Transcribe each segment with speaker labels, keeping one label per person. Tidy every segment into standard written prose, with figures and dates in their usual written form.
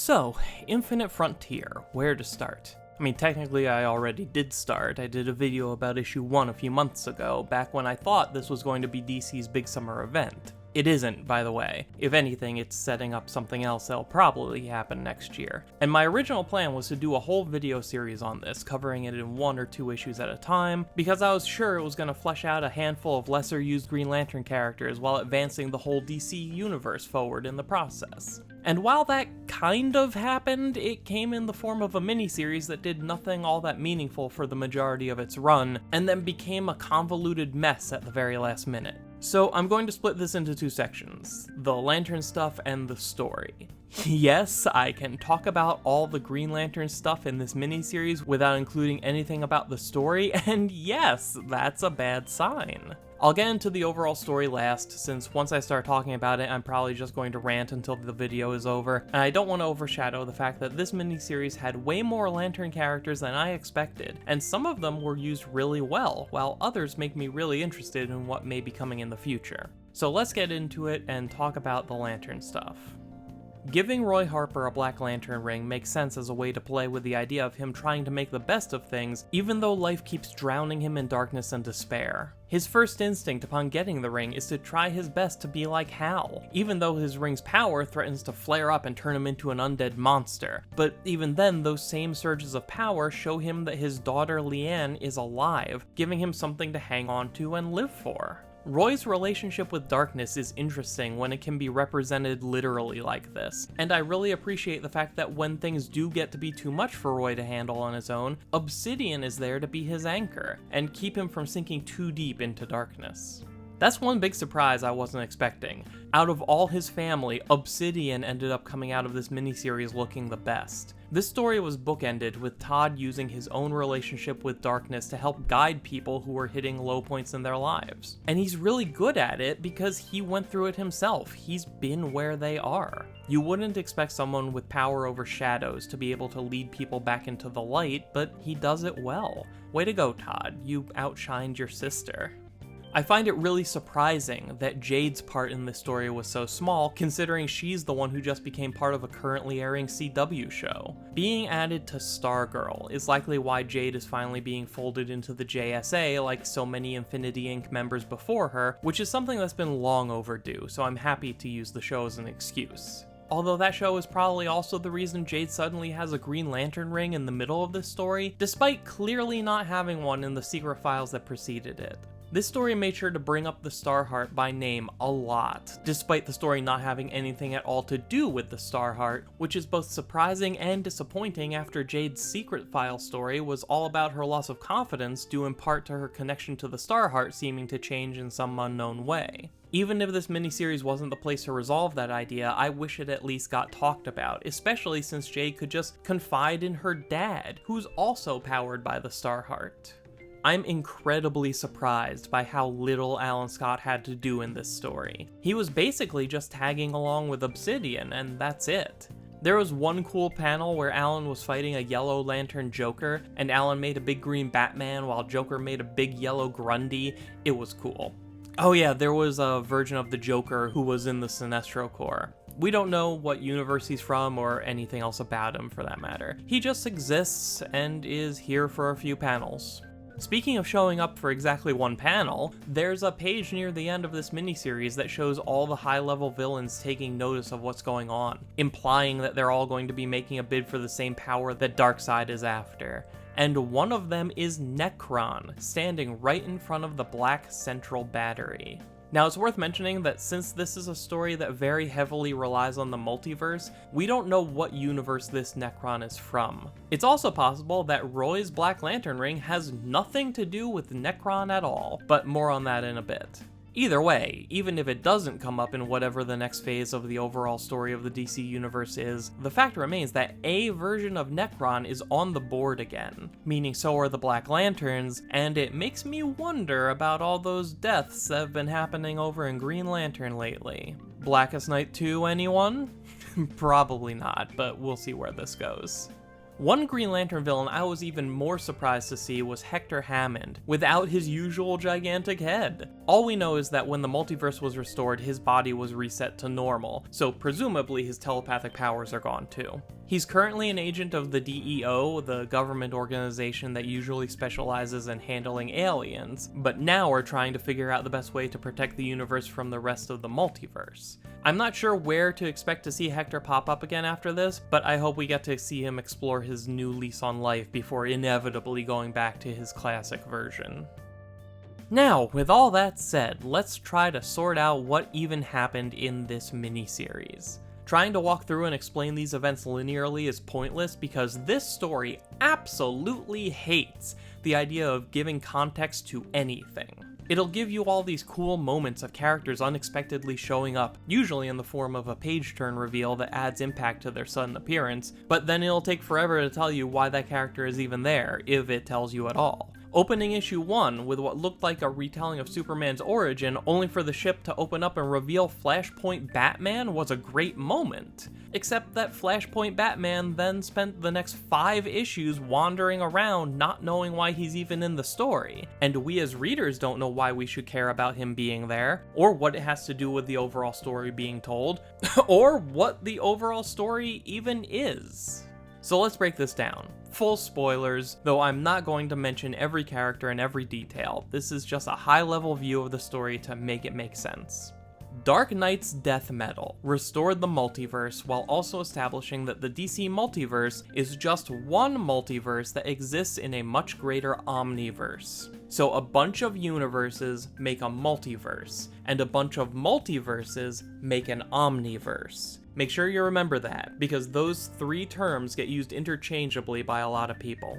Speaker 1: So, Infinite Frontier, where to start? I mean, technically I already did start. I did a video about issue 1 a few months ago, back when I thought this was going to be DC's big summer event. It isn't, by the way. If anything, it's setting up something else that'll probably happen next year. And my original plan was to do a whole video series on this, covering it in 1 or 2 issues at a time, because I was sure it was going to flesh out a handful of lesser used Green Lantern characters while advancing the whole DC universe forward in the process. And while that kind of happened, it came in the form of a miniseries that did nothing all that meaningful for the majority of its run, and then became a convoluted mess at the very last minute. So I'm going to split this into 2 sections, the Lantern stuff and the story. Yes, I can talk about all the Green Lantern stuff in this miniseries without including anything about the story, and yes, that's a bad sign. I'll get into the overall story last, since once I start talking about it, I'm probably just going to rant until the video is over, and I don't want to overshadow the fact that this miniseries had way more Lantern characters than I expected, and some of them were used really well, while others make me really interested in what may be coming in the future. So let's get into it and talk about the Lantern stuff. Giving Roy Harper a Black Lantern ring makes sense as a way to play with the idea of him trying to make the best of things, even though life keeps drowning him in darkness and despair. His first instinct upon getting the ring is to try his best to be like Hal, even though his ring's power threatens to flare up and turn him into an undead monster. But even then, those same surges of power show him that his daughter Leanne is alive, giving him something to hang on to and live for. Roy's relationship with darkness is interesting when it can be represented literally like this, and I really appreciate the fact that when things do get to be too much for Roy to handle on his own, Obsidian is there to be his anchor, and keep him from sinking too deep into darkness. That's one big surprise I wasn't expecting. Out of all his family, Obsidian ended up coming out of this miniseries looking the best. This story was bookended with Todd using his own relationship with darkness to help guide people who were hitting low points in their lives. And he's really good at it because he went through it himself. He's been where they are. You wouldn't expect someone with power over shadows to be able to lead people back into the light, but he does it well. Way to go, Todd. You outshined your sister. I find it really surprising that Jade's part in this story was so small, considering she's the one who just became part of a currently airing CW show. Being added to Stargirl is likely why Jade is finally being folded into the JSA like so many Infinity Inc. members before her, which is something that's been long overdue, so I'm happy to use the show as an excuse. Although that show is probably also the reason Jade suddenly has a Green Lantern ring in the middle of this story, despite clearly not having one in the secret files that preceded it. This story made sure to bring up the Starheart by name a lot, despite the story not having anything at all to do with the Starheart, which is both surprising and disappointing after Jade's secret file story was all about her loss of confidence due in part to her connection to the Starheart seeming to change in some unknown way. Even if this miniseries wasn't the place to resolve that idea, I wish it at least got talked about, especially since Jade could just confide in her dad, who's also powered by the Starheart. I'm incredibly surprised by how little Alan Scott had to do in this story. He was basically just tagging along with Obsidian, and that's it. There was one cool panel where Alan was fighting a yellow lantern Joker, and Alan made a big green Batman while Joker made a big yellow Grundy. It was cool. Oh yeah, there was a version of the Joker who was in the Sinestro Corps. We don't know what universe he's from or anything else about him for that matter. He just exists and is here for a few panels. Speaking of showing up for exactly one panel, there's a page near the end of this miniseries that shows all the high-level villains taking notice of what's going on, implying that they're all going to be making a bid for the same power that Darkseid is after. And one of them is Nekron, standing right in front of the Black Central Battery. Now, it's worth mentioning that since this is a story that very heavily relies on the multiverse, we don't know what universe this Nekron is from. It's also possible that Roy's Black Lantern ring has nothing to do with Nekron at all, but more on that in a bit. Either way, even if it doesn't come up in whatever the next phase of the overall story of the DC universe is, the fact remains that a version of Nekron is on the board again, meaning so are the Black Lanterns, and it makes me wonder about all those deaths that have been happening over in Green Lantern lately. Blackest Night 2, anyone? Probably not, but we'll see where this goes. One Green Lantern villain I was even more surprised to see was Hector Hammond, without his usual gigantic head. All we know is that when the multiverse was restored, his body was reset to normal, so presumably his telepathic powers are gone too. He's currently an agent of the DEO, the government organization that usually specializes in handling aliens, but now we're trying to figure out the best way to protect the universe from the rest of the multiverse. I'm not sure where to expect to see Hector pop up again after this, but I hope we get to see him explore his new lease on life before inevitably going back to his classic version. Now, with all that said, let's try to sort out what even happened in this miniseries. Trying to walk through and explain these events linearly is pointless because this story absolutely hates the idea of giving context to anything. It'll give you all these cool moments of characters unexpectedly showing up, usually in the form of a page-turn reveal that adds impact to their sudden appearance, but then it'll take forever to tell you why that character is even there, if it tells you at all. Opening issue 1 with what looked like a retelling of Superman's origin, only for the ship to open up and reveal Flashpoint Batman, was a great moment. Except that Flashpoint Batman then spent the next 5 issues wandering around not knowing why he's even in the story, and we as readers don't know why we should care about him being there, or what it has to do with the overall story being told, or what the overall story even is. So let's break this down. Full spoilers, though I'm not going to mention every character and every detail. This is just a high-level view of the story to make it make sense. Dark Knight's death metal restored the multiverse while also establishing that the DC multiverse is just one multiverse that exists in a much greater omniverse. So a bunch of universes make a multiverse, and a bunch of multiverses make an omniverse. Make sure you remember that, because those 3 terms get used interchangeably by a lot of people.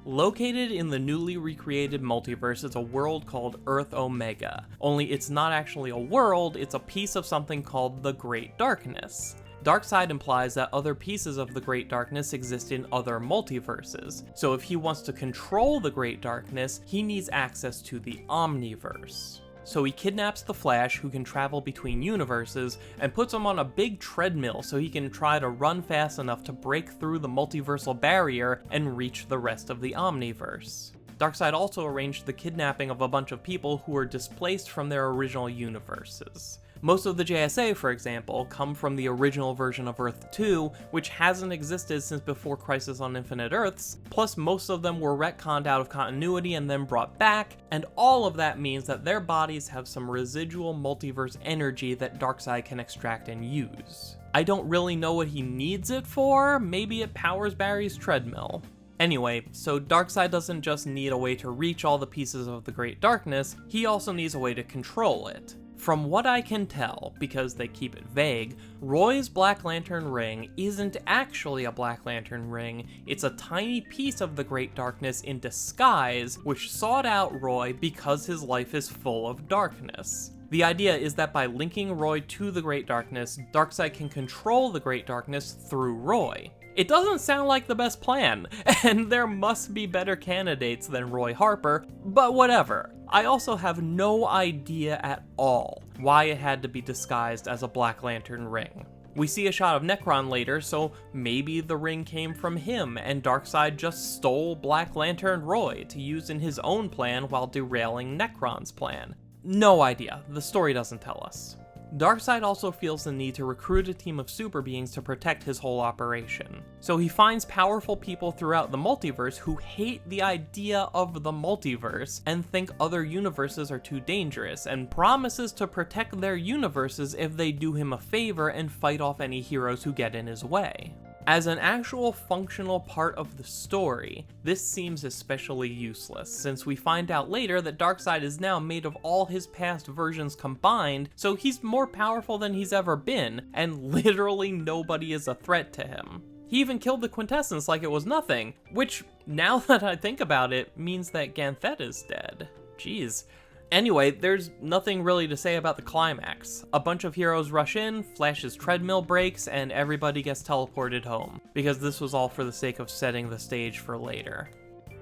Speaker 1: Located in the newly recreated multiverse is a world called Earth Omega, only it's not actually a world, it's a piece of something called the Great Darkness. Darkseid implies that other pieces of the Great Darkness exist in other multiverses, so if he wants to control the Great Darkness, he needs access to the Omniverse. So he kidnaps the Flash, who can travel between universes, and puts him on a big treadmill so he can try to run fast enough to break through the multiversal barrier and reach the rest of the Omniverse. Darkseid also arranged the kidnapping of a bunch of people who were displaced from their original universes. Most of the JSA, for example, come from the original version of Earth 2, which hasn't existed since before Crisis on Infinite Earths, plus most of them were retconned out of continuity and then brought back, and all of that means that their bodies have some residual multiverse energy that Darkseid can extract and use. I don't really know what he needs it for, maybe it powers Barry's treadmill. Anyway, so Darkseid doesn't just need a way to reach all the pieces of the Great Darkness, he also needs a way to control it. From what I can tell, because they keep it vague, Roy's Black Lantern ring isn't actually a Black Lantern ring, it's a tiny piece of the Great Darkness in disguise, which sought out Roy because his life is full of darkness. The idea is that by linking Roy to the Great Darkness, Darkseid can control the Great Darkness through Roy. It doesn't sound like the best plan, and there must be better candidates than Roy Harper, but whatever. I also have no idea at all why it had to be disguised as a Black Lantern ring. We see a shot of Nekron later, so maybe the ring came from him, and Darkseid just stole Black Lantern Roy to use in his own plan while derailing Nekron's plan. No idea, the story doesn't tell us. Darkseid also feels the need to recruit a team of super beings to protect his whole operation. So he finds powerful people throughout the multiverse who hate the idea of the multiverse and think other universes are too dangerous, and promises to protect their universes if they do him a favor and fight off any heroes who get in his way. As an actual functional part of the story, this seems especially useless, since we find out later that Darkseid is now made of all his past versions combined, so he's more powerful than he's ever been, and literally nobody is a threat to him. He even killed the Quintessence like it was nothing, which, now that I think about it, means that Ganthet is dead. Jeez. Anyway, there's nothing really to say about the climax. A bunch of heroes rush in, Flash's treadmill breaks, and everybody gets teleported home, because this was all for the sake of setting the stage for later.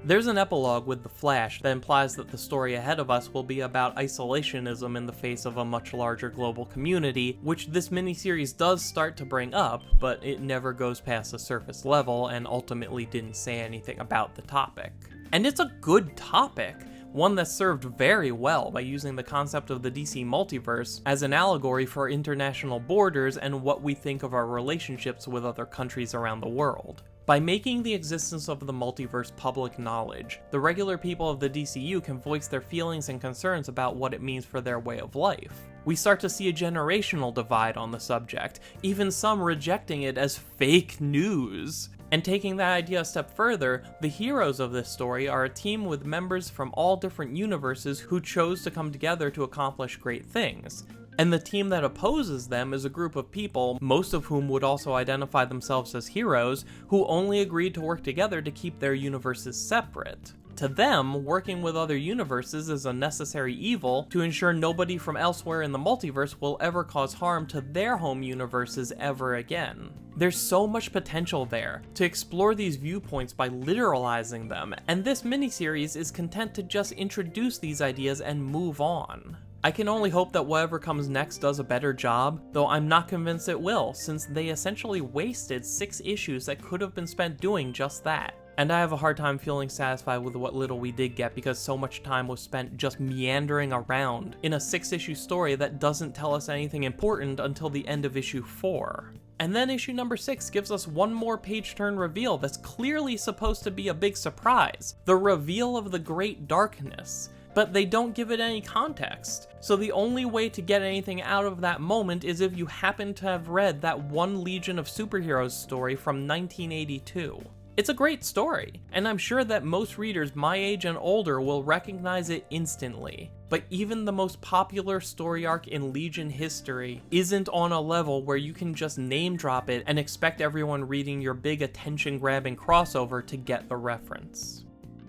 Speaker 1: There's an epilogue with the Flash that implies that the story ahead of us will be about isolationism in the face of a much larger global community, which this miniseries does start to bring up, but it never goes past the surface level and ultimately didn't say anything about the topic. And it's a good topic, one that's served very well by using the concept of the DC Multiverse as an allegory for international borders and what we think of our relationships with other countries around the world. By making the existence of the multiverse public knowledge, the regular people of the DCU can voice their feelings and concerns about what it means for their way of life. We start to see a generational divide on the subject, even some rejecting it as fake news. And taking that idea a step further, the heroes of this story are a team with members from all different universes who chose to come together to accomplish great things. And the team that opposes them is a group of people, most of whom would also identify themselves as heroes, who only agreed to work together to keep their universes separate. To them, working with other universes is a necessary evil to ensure nobody from elsewhere in the multiverse will ever cause harm to their home universes ever again. There's so much potential there to explore these viewpoints by literalizing them, and this miniseries is content to just introduce these ideas and move on. I can only hope that whatever comes next does a better job, though I'm not convinced it will, since they essentially wasted 6 issues that could have been spent doing just that. And I have a hard time feeling satisfied with what little we did get because so much time was spent just meandering around in a 6-issue story that doesn't tell us anything important until the end of issue 4. And then issue number 6 gives us one more page-turn reveal that's clearly supposed to be a big surprise, the reveal of the Great Darkness. But they don't give it any context. So the only way to get anything out of that moment is if you happen to have read that one Legion of Superheroes story from 1982. It's a great story, and I'm sure that most readers my age and older will recognize it instantly. But even the most popular story arc in Legion history isn't on a level where you can just name drop it and expect everyone reading your big attention-grabbing crossover to get the reference.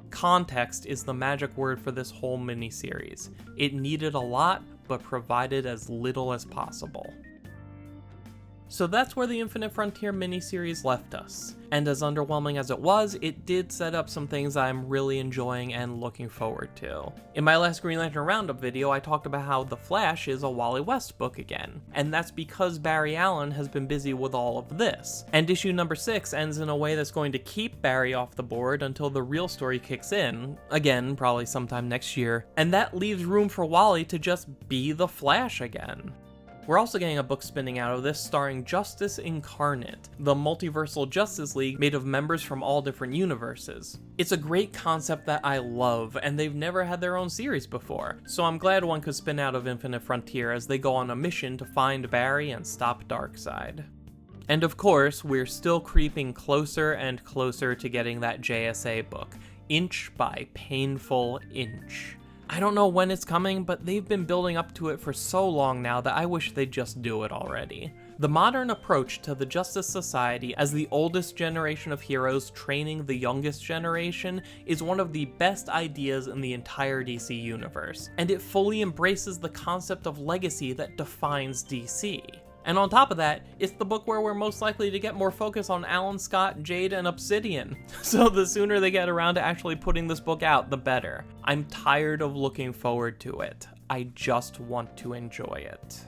Speaker 1: Context is the magic word for this whole miniseries. It needed a lot, but provided as little as possible. So that's where the Infinite Frontier miniseries left us. And as underwhelming as it was, it did set up some things I'm really enjoying and looking forward to. In my last Green Lantern Roundup video, I talked about how The Flash is a Wally West book again, and that's because Barry Allen has been busy with all of this. And issue number 6 ends in a way that's going to keep Barry off the board until the real story kicks in, again, probably sometime next year, and that leaves room for Wally to just be the Flash again. We're also getting a book spinning out of this starring Justice Incarnate, the multiversal Justice League made of members from all different universes. It's a great concept that I love, and they've never had their own series before, so I'm glad one could spin out of Infinite Frontier as they go on a mission to find Barry and stop Darkseid. And of course, we're still creeping closer and closer to getting that JSA book, inch by painful inch. I don't know when it's coming, but they've been building up to it for so long now that I wish they'd just do it already. The modern approach to the Justice Society as the oldest generation of heroes training the youngest generation is one of the best ideas in the entire DC universe, and it fully embraces the concept of legacy that defines DC. And on top of that, it's the book where we're most likely to get more focus on Alan Scott, Jade, and Obsidian. So the sooner they get around to actually putting this book out, the better. I'm tired of looking forward to it. I just want to enjoy it.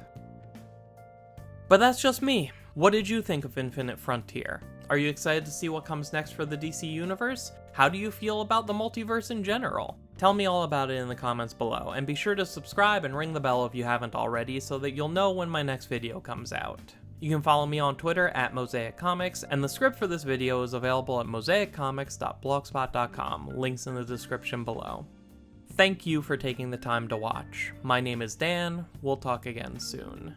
Speaker 1: But that's just me. What did you think of Infinite Frontier? Are you excited to see what comes next for the DC Universe? How do you feel about the multiverse in general? Tell me all about it in the comments below, and be sure to subscribe and ring the bell if you haven't already so that you'll know when my next video comes out. You can follow me on Twitter at Mosaic Comics, and the script for this video is available at mosaiccomics.blogspot.com, links in the description below. Thank you for taking the time to watch. My name is Dan, we'll talk again soon.